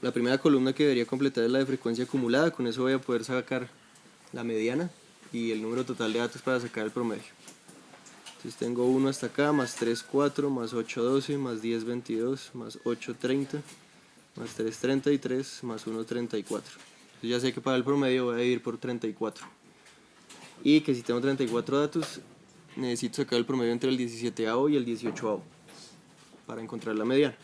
La primera columna que debería completar es la de frecuencia acumulada. Con eso voy a poder sacar la mediana y el número total de datos para sacar el promedio. Entonces tengo 1 hasta acá, más 3, 4, más 8, 12, más 10, 22, más 8, 30, más 3, 33, más 1, 34. Entonces ya sé que para el promedio voy a dividir por 34. Y que si tengo 34 datos, necesito sacar el promedio entre el 17avo y el 18avo para encontrar la mediana.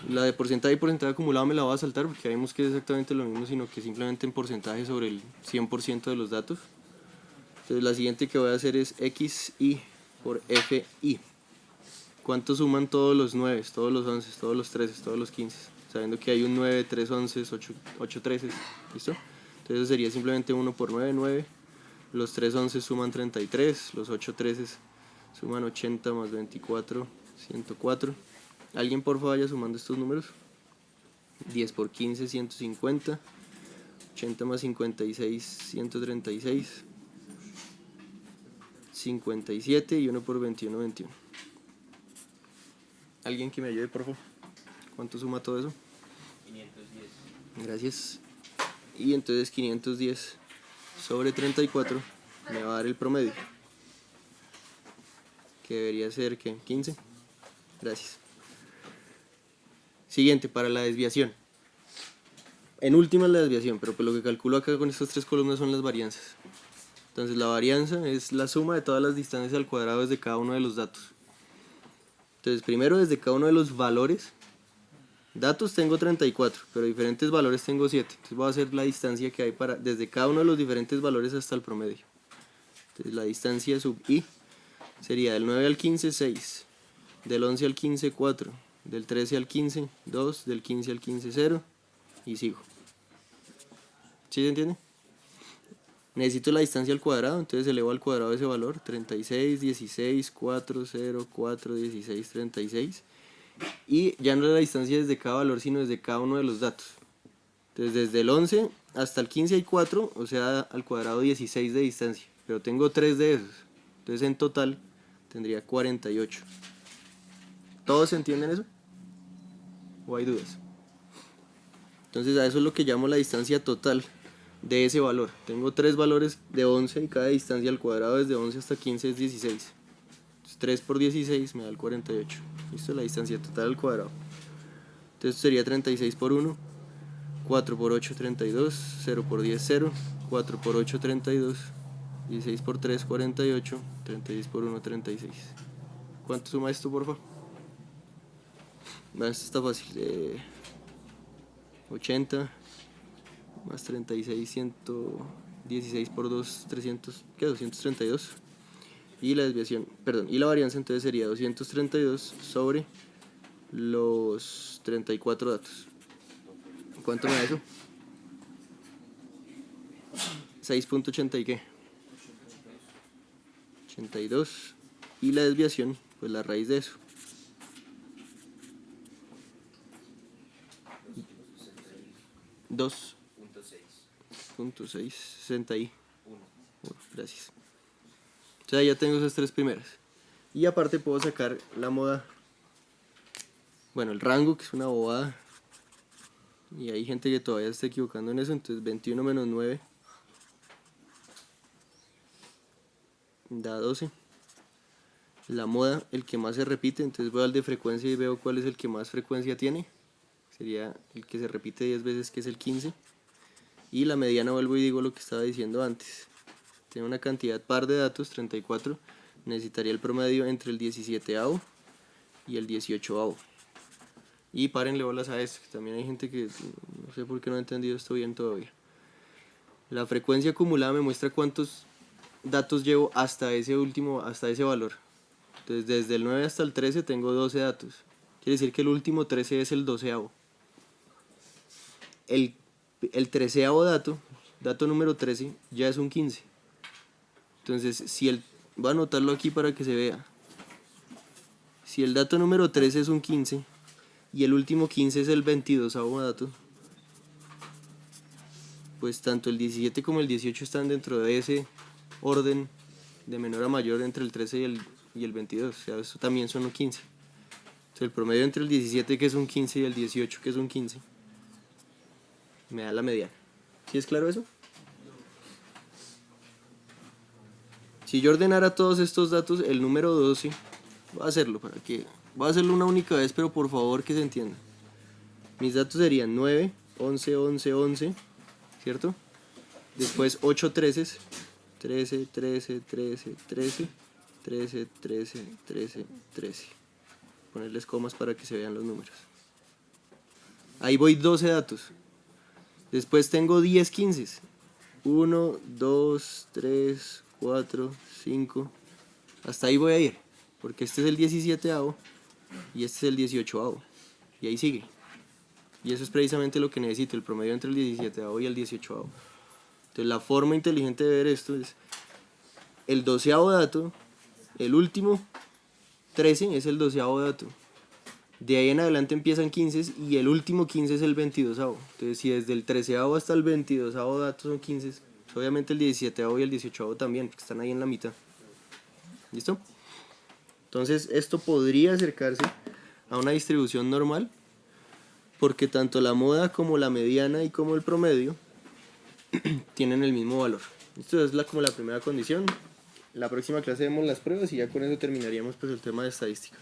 La de porcentaje y porcentaje acumulado me la voy a saltar porque vemos que es exactamente lo mismo, sino que simplemente en porcentaje sobre el 100% de los datos. Entonces la siguiente que voy a hacer es XI por FI. ¿Cuánto suman todos los 9, todos los 11, todos los 13, todos los 15? Sabiendo que hay un 9, 3 11, 8 13, ¿listo? Entonces eso sería simplemente 1 por 9, 9. Los 3 11 suman 33, los 8 13 suman 80 más 24, 104. ¿Alguien por favor vaya sumando estos números? 10 por 15, 150. 80 más 56, 136. 57 y 1 por 21, 21. ¿Alguien que me ayude, por favor? ¿Cuánto suma todo eso? 510. Gracias. Y entonces 510 sobre 34 me va a dar el promedio. Que debería ser, ¿qué? 15. Gracias. Siguiente, para la desviación. En última es la desviación, pero pues lo que calculo acá con estas tres columnas son las varianzas. Entonces la varianza es la suma de todas las distancias al cuadrado desde cada uno de los datos. Entonces primero desde cada uno de los valores. Datos tengo 34, pero diferentes valores tengo 7. Entonces voy a hacer la distancia que hay desde cada uno de los diferentes valores hasta el promedio. Entonces la distancia sub i sería del 9 al 15, 6. Del 11 al 15, 4. Del 13 al 15, 2. Del 15 al 15, 0. Y sigo. ¿Sí se entiende? Necesito la distancia al cuadrado, entonces elevo al cuadrado ese valor. 36, 16, 4, 0, 4, 16, 36. Y ya no es la distancia desde cada valor, sino desde cada uno de los datos. Entonces desde el 11 hasta el 15 hay 4, o sea al cuadrado 16 de distancia. Pero tengo 3 de esos. Entonces en total tendría 48. ¿Todos entienden eso? ¿O hay dudas? Entonces a eso es lo que llamo la distancia total de ese valor. Tengo 3 valores de 11 y cada distancia al cuadrado desde 11 hasta 15 es 16. Entonces 3 por 16 me da el 48. Listo, la distancia total al cuadrado. Entonces sería 36 por 1, 4 por 8, 32, 0 por 10, 0, 4 por 8, 32, 16 por 3, 48, 36 por 1, 36. ¿Cuánto suma esto, por favor? Bueno, esto está fácil. 80 más 36, 116 por 2, 300, ¿qué? 232. Y la desviación, perdón, y la varianza entonces sería 232 sobre los 34 datos. ¿Cuánto me da eso? 6.80 y qué? 82. Y la desviación, pues la raíz de eso. 2.6, 60 y 1. Gracias. O sea, ya tengo esas tres primeras. Y aparte puedo sacar la moda, bueno, el rango, que es una bobada. Y hay gente que todavía está equivocando en eso. Entonces 21 menos 9 da 12. La moda, el que más se repite, entonces voy al de frecuencia y veo cuál es el que más frecuencia tiene. Sería el que se repite 10 veces, que es el 15. Y la mediana vuelvo y digo lo que estaba diciendo antes. Tiene una cantidad par de datos, 34. Necesitaría el promedio entre el 17avo y el 18avo. Y párenle bolas a esto, que también hay gente que no sé por qué no ha entendido esto bien todavía. La frecuencia acumulada me muestra cuántos datos llevo hasta ese último, hasta ese valor. Entonces desde el 9 hasta el 13 tengo 12 datos. Quiere decir que el último 13 es el 12avo. El 13avo dato número 13, ya es un 15. Entonces, voy a anotarlo aquí para que se vea. Si el dato número 13 es un 15 y el último 15 es el 22avo dato, pues tanto el 17 como el 18 están dentro de ese orden de menor a mayor entre el 13 y el 22. O sea, eso también son un 15. Entonces el promedio entre el 17 que es un 15 y el 18 que es un 15 me da la mediana. ¿Sí es claro eso? Si yo ordenara todos estos datos, el número 12, voy a hacerlo voy a hacerlo una única vez, pero por favor que se entienda. Mis datos serían 9, 11, 11, 11, ¿cierto? Después 8 13, 13, 13, 13, 13, 13, 13, 13, 13. Ponerles comas para que se vean los números. Ahí voy 12 datos. Después tengo 10 15. 1, 2, 3, 4, 5. Hasta ahí voy a ir. Porque este es el 17avo y este es el 18avo. Y ahí sigue. Y eso es precisamente lo que necesito, el promedio entre el 17avo y el 18avo. Entonces la forma inteligente de ver esto es el 12avo dato, el último 13 es el 12avo dato. De ahí en adelante empiezan 15 y el último 15 es el 22avo. Entonces si desde el 13avo hasta el 22avo dato son 15, pues obviamente el 17avo y el 18avo también, porque están ahí en la mitad. ¿Listo? Entonces esto podría acercarse a una distribución normal, porque tanto la moda como la mediana y como el promedio tienen el mismo valor. Esto es como la primera condición. La próxima clase vemos las pruebas y ya con eso terminaríamos pues el tema de estadística.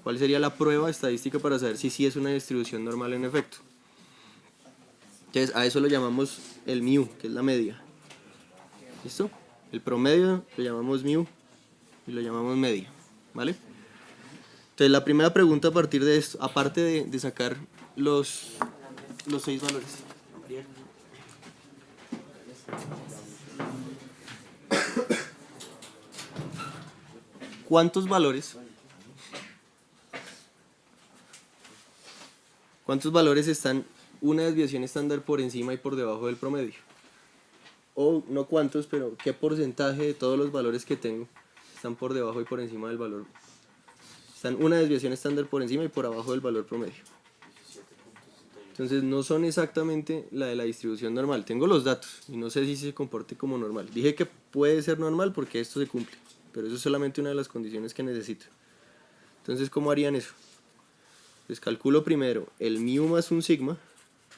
¿Cuál sería la prueba estadística para saber si sí es una distribución normal en efecto? Entonces a eso lo llamamos el mu, que es la media. ¿Listo? El promedio lo llamamos mu y lo llamamos media. ¿Vale? Entonces la primera pregunta a partir de esto, aparte de sacar los 6 valores. ¿Cuántos valores están una desviación estándar por encima y por debajo del promedio? O no cuántos, pero qué porcentaje de todos los valores que tengo están por debajo y por encima del valor. Están una desviación estándar por encima y por abajo del valor promedio. Entonces no son exactamente la de la distribución normal. Tengo los datos y no sé si se comporte como normal. Dije que puede ser normal porque esto se cumple, pero eso es solamente una de las condiciones que necesito. Entonces, ¿cómo harían eso? Pues calculo primero el mu más un sigma,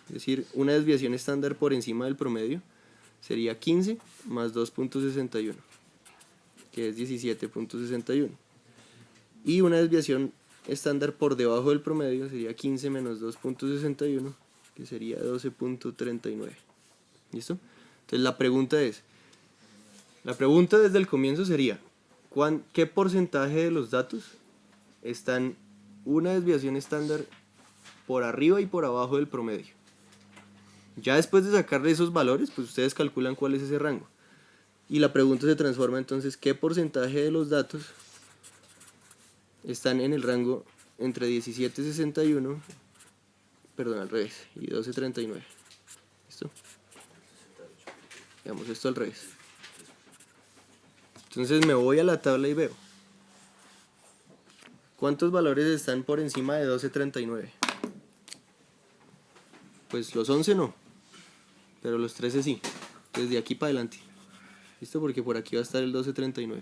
es decir, una desviación estándar por encima del promedio, sería 15 más 2.61, que es 17.61. Y una desviación estándar por debajo del promedio sería 15 menos 2.61, que sería 12.39. ¿Listo? Entonces la pregunta desde el comienzo sería, ¿qué porcentaje de los datos están una desviación estándar por arriba y por abajo del promedio? Ya después de sacarle esos valores, pues ustedes calculan cuál es ese rango. Y la pregunta se transforma entonces, ¿qué porcentaje de los datos están en el rango entre 17.61, perdón, al revés, y 12.39? ¿Listo? Veamos esto al revés. Entonces me voy a la tabla y veo ¿cuántos valores están por encima de 12.39? Pues los 11 no, pero los 13 sí. Desde aquí para adelante. ¿Listo? Porque por aquí va a estar el 12.39.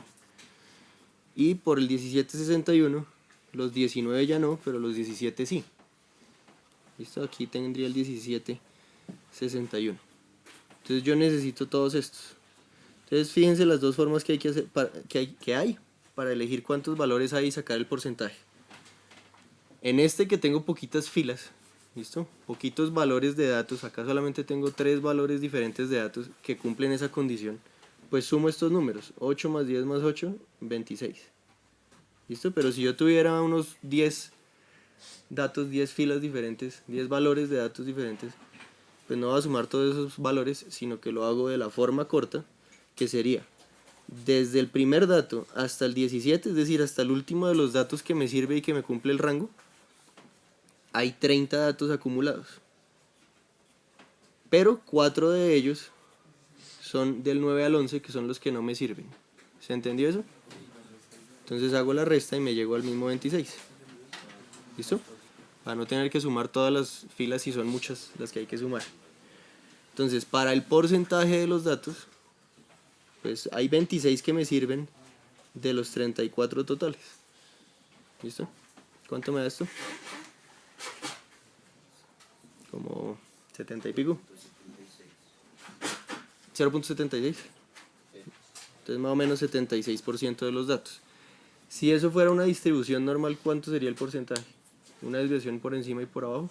Y por el 17.61, los 19 ya no, pero los 17 sí. ¿Listo? Aquí tendría el 17.61. Entonces yo necesito todos estos. Entonces fíjense las dos formas que hay que hacer, que hay para elegir cuántos valores hay y sacar el porcentaje. En este que tengo poquitas filas, ¿listo? Poquitos valores de datos, acá solamente tengo 3 valores diferentes de datos que cumplen esa condición. Pues sumo estos números, 8 más 10 más 8, 26. ¿Listo? Pero si yo tuviera unos 10 datos, 10 filas diferentes, 10 valores de datos diferentes, pues no voy a sumar todos esos valores, sino que lo hago de la forma corta, que sería desde el primer dato hasta el 17, es decir, hasta el último de los datos que me sirve y que me cumple el rango, hay 30 datos acumulados. Pero 4 de ellos son del 9 al 11, que son los que no me sirven. ¿Se entendió eso? Entonces hago la resta y me llego al mismo 26. ¿Listo? Para no tener que sumar todas las filas si son muchas las que hay que sumar. Entonces, para el porcentaje de los datos, pues hay 26 que me sirven de los 34 totales. ¿Listo? ¿Cuánto me da esto? Como 70 y pico. 0.76. Entonces más o menos 76% de los datos. Si eso fuera una distribución normal, ¿cuánto sería el porcentaje? Una desviación por encima y por abajo.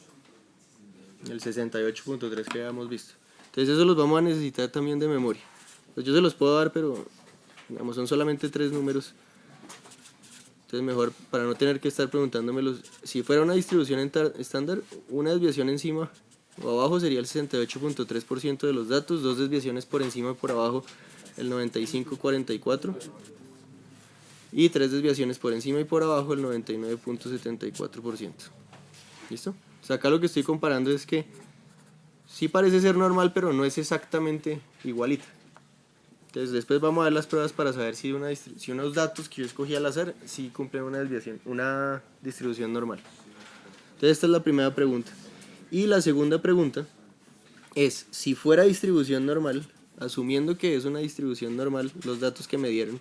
El 68.3 que habíamos visto. Entonces eso los vamos a necesitar también de memoria. Pues yo se los puedo dar, pero digamos, son solamente 3 números. Entonces mejor, para no tener que estar preguntándomelos, si fuera una distribución estándar, una desviación encima o abajo sería el 68.3% de los datos, 2 desviaciones por encima y por abajo el 95.44% y 3 desviaciones por encima y por abajo el 99.74%. ¿Listo? O sea, acá lo que estoy comparando es que sí parece ser normal, pero no es exactamente igualita. Entonces después vamos a ver las pruebas para saber si unos datos que yo escogí al azar sí cumplen una desviación, una distribución normal. Entonces esta es la primera pregunta. Y la segunda pregunta es, si fuera distribución normal, asumiendo que es una distribución normal, los datos que me dieron,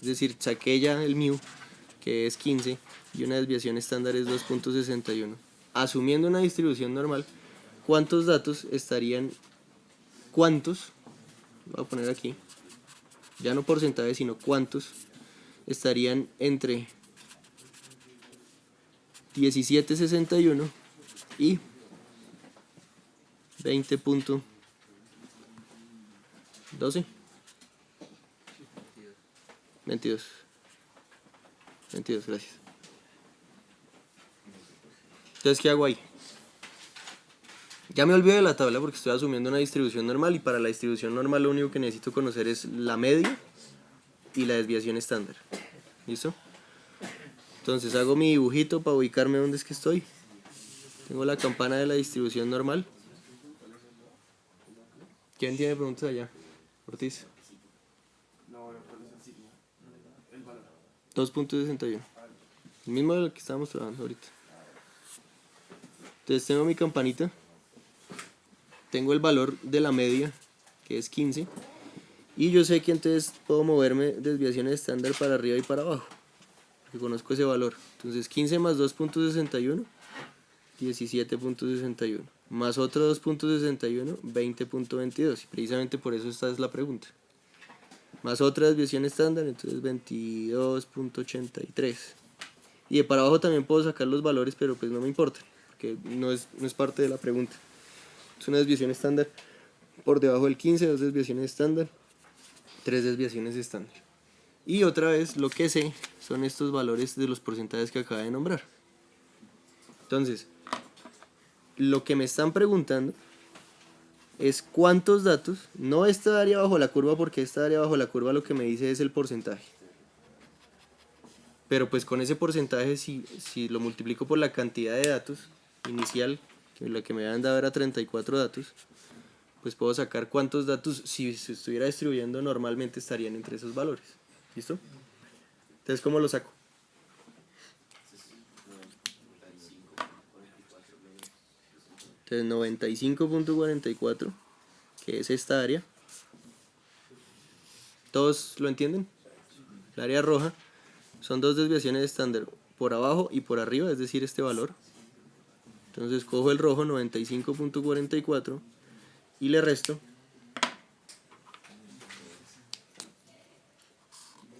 es decir, saqué ya el mu, que es 15, y una desviación estándar es 2.61. Asumiendo una distribución normal, ¿cuántos datos estarían, cuántos, voy a poner aquí, ya no porcentajes, sino cuántos estarían entre 17.61 y 20.12? 22, gracias. Entonces, ¿qué hago ahí? Ya me olvidé de la tabla porque estoy asumiendo una distribución normal, y para la distribución normal lo único que necesito conocer es la media y la desviación estándar. ¿Listo? Entonces hago mi dibujito para ubicarme donde es que estoy. Tengo la campana de la distribución normal. ¿Quién tiene preguntas allá? Ortiz. 2.61. El mismo de lo que estábamos trabajando ahorita. Entonces tengo mi campanita. Tengo el valor de la media, que es 15. Y yo sé que entonces puedo moverme desviaciones estándar para arriba y para abajo, porque conozco ese valor. Entonces 15 más 2.61, 17.61. Más otro 2.61, 20.22. Y precisamente por eso esta es la pregunta. Más otra desviación estándar, entonces 22.83. Y de para abajo también puedo sacar los valores, pero pues no me importa, porque no es parte de la pregunta. Es una desviación estándar por debajo del 15, 2 desviaciones estándar, 3 desviaciones estándar. Y otra vez lo que sé son estos valores de los porcentajes que acabo de nombrar. Entonces, lo que me están preguntando es cuántos datos, no esta área bajo la curva, porque esta área bajo la curva lo que me dice es el porcentaje. Pero pues con ese porcentaje, si lo multiplico por la cantidad de datos inicial, que lo que me habían dado era 34 datos, pues puedo sacar cuántos datos, si se estuviera distribuyendo normalmente, estarían entre esos valores. ¿Listo? Entonces, ¿cómo lo saco? Entonces 95.44, que es esta área. ¿Todos lo entienden? La área roja son 2 desviaciones estándar por abajo y por arriba, es decir, este valor. Entonces cojo el rojo, 95.44, y le resto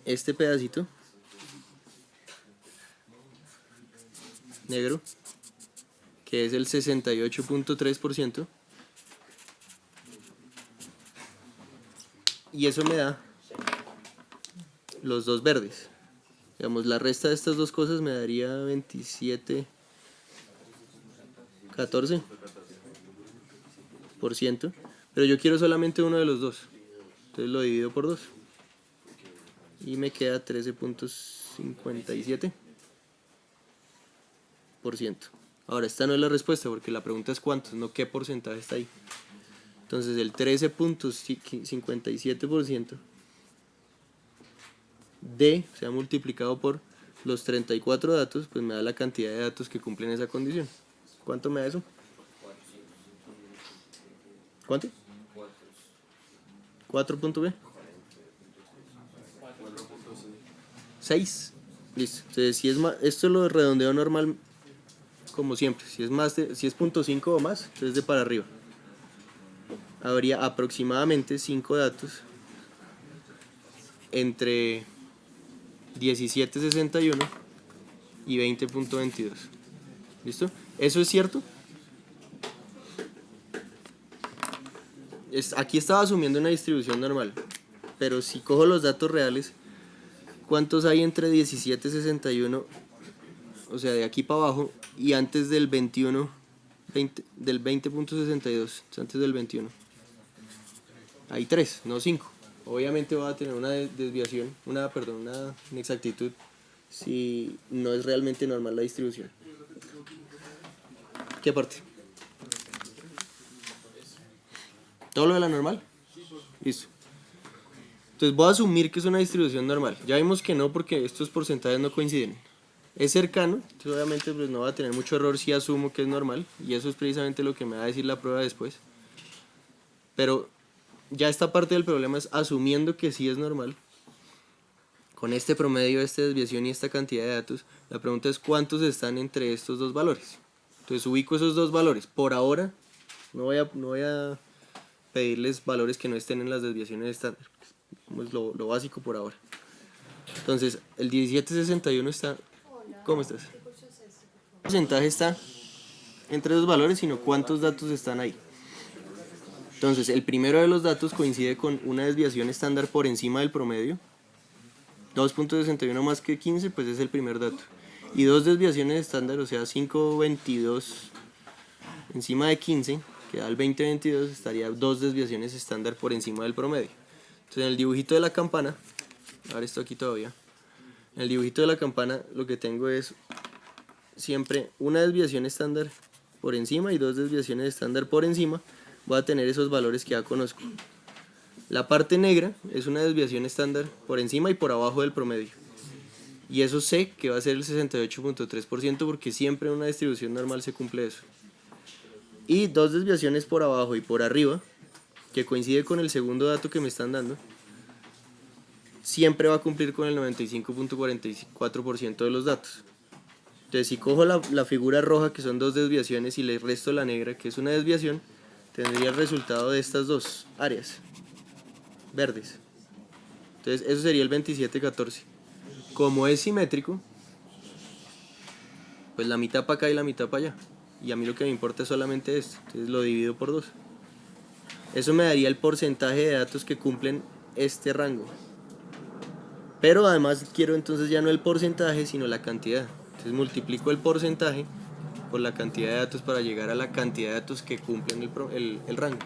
este pedacito negro, que es el 68.3%, y eso me da los dos verdes. Digamos, la resta de estas dos cosas me daría 27.14%, pero yo quiero solamente uno de los dos, entonces lo divido por 2 y me queda 13.57%. Ahora, esta no es la respuesta porque la pregunta es cuántos, no qué porcentaje está ahí. Entonces el 13.57% de, o sea, multiplicado por los 34 datos, pues me da la cantidad de datos que cumplen esa condición. ¿Cuánto me da eso? ¿Cuánto? 4. ¿Qué? 6. Listo. Entonces, si es más, esto lo redondeo normal, como siempre. Si es más si es 0.5 o más, entonces de para arriba. Habría aproximadamente 5 datos entre 1761 y 20.22. ¿Listo? ¿Eso es cierto? Aquí estaba asumiendo una distribución normal, pero si cojo los datos reales, ¿cuántos hay entre 1761, o sea, de aquí para abajo, y antes del 21, del 20.62, antes del 21? Hay 3, no 5. Obviamente va a tener una desviación, una inexactitud si no es realmente normal la distribución. ¿Qué parte? ¿Todo lo de la normal? Listo. Entonces voy a asumir que es una distribución normal. Ya vimos que no porque estos porcentajes no coinciden. Es cercano, entonces obviamente pues no va a tener mucho error si asumo que es normal. Y eso es precisamente lo que me va a decir la prueba después. Pero ya esta parte del problema es asumiendo que sí es normal. Con este promedio, esta desviación y esta cantidad de datos, la pregunta es cuántos están entre estos dos valores. Entonces ubico esos dos valores. Por ahora no voy a pedirles valores que no estén en las desviaciones estándar. Como es lo básico por ahora. Entonces, el 1761 está... ¿Cómo estás? ¿Qué porcentaje está entre los valores, sino cuántos datos están ahí? Entonces, el primero de los datos coincide con una desviación estándar por encima del promedio. 2.61 más que 15, pues es el primer dato. Y dos desviaciones estándar, o sea, 5.22 encima de 15, que da el 20.22, estaría dos desviaciones estándar por encima del promedio. Entonces, en el dibujito de la campana, ahora esto aquí todavía, en el dibujito de la campana lo que tengo es siempre una desviación estándar por encima y dos desviaciones estándar por encima. Voy a tener esos valores que ya conozco. La parte negra es una desviación estándar por encima y por abajo del promedio. Y eso sé que va a ser el 68.3% porque siempre en una distribución normal se cumple eso. Y dos desviaciones por abajo y por arriba, que coincide con el segundo dato que me están dando, siempre va a cumplir con el 95.44% de los datos. Entonces, si cojo la figura roja, que son dos desviaciones, y le resto la negra, que es una desviación, tendría el resultado de estas dos áreas verdes. Entonces, eso sería el 27.14. Como es simétrico, pues la mitad para acá y la mitad para allá. Y a mí lo que me importa es solamente esto. Entonces lo divido por 2. Eso me daría el porcentaje de datos que cumplen este rango. Pero además quiero entonces ya no el porcentaje, sino la cantidad. Entonces multiplico el porcentaje por la cantidad de datos para llegar a la cantidad de datos que cumplen el rango.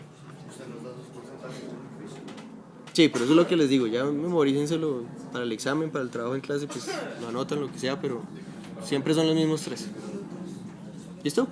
Sí, pero eso es lo que les digo. Ya memorícenselo para el examen, para el trabajo en clase, pues lo anotan, lo que sea, pero siempre son los mismos 3. ¿Listo?